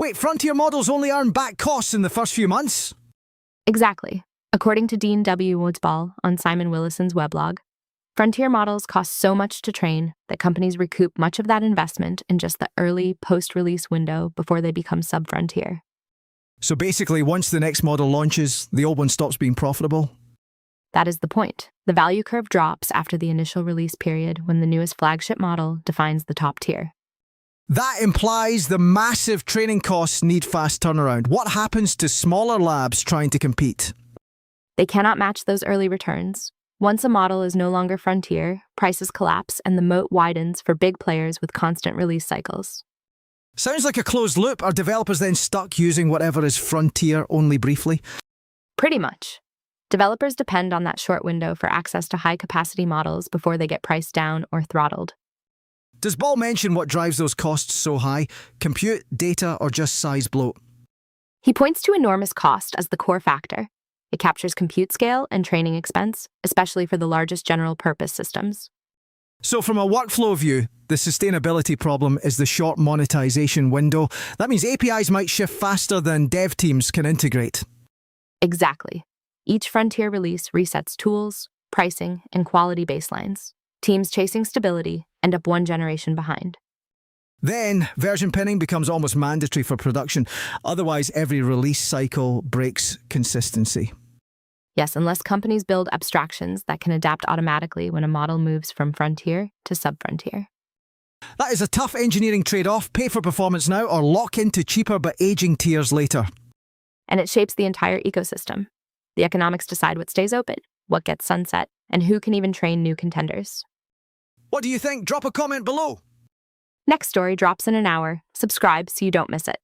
Wait, Frontier models only earn back costs in the first few months? Exactly. According to Dean W. Woodsball on Simon Willison's weblog, Frontier models cost so much to train that companies recoup much of that investment in just the early post-release window before they become sub-Frontier. So basically, once the next model launches, the old one stops being profitable? That is the point. The value curve drops after the initial release period when the newest flagship model defines the top tier. That implies the massive training costs need fast turnaround. What happens to smaller labs trying to compete? They cannot match those early returns. Once a model is no longer Frontier, prices collapse and the moat widens for big players with constant release cycles. Sounds like a closed loop. Are developers then stuck using whatever is Frontier only briefly? Pretty much. Developers depend on that short window for access to high-capacity models before they get priced down or throttled. Does Ball mention what drives those costs so high? Compute, data, or just size bloat? He points to enormous cost as the core factor. It captures compute scale and training expense, especially for the largest general-purpose systems. So from a workflow view, the sustainability problem is the short monetization window. That means APIs might shift faster than dev teams can integrate. Exactly. Each Frontier release resets tools, pricing, and quality baselines. Teams chasing stability end up one generation behind. Then, version pinning becomes almost mandatory for production. Otherwise, every release cycle breaks consistency. Yes, unless companies build abstractions that can adapt automatically when a model moves from Frontier to sub-Frontier. That is a tough engineering trade-off. Pay for performance now or lock into cheaper but aging tiers later. And it shapes the entire ecosystem. The economics decide what stays open, what gets sunset, and who can even train new contenders. What do you think? Drop a comment below. Next story drops in an hour. Subscribe so you don't miss it.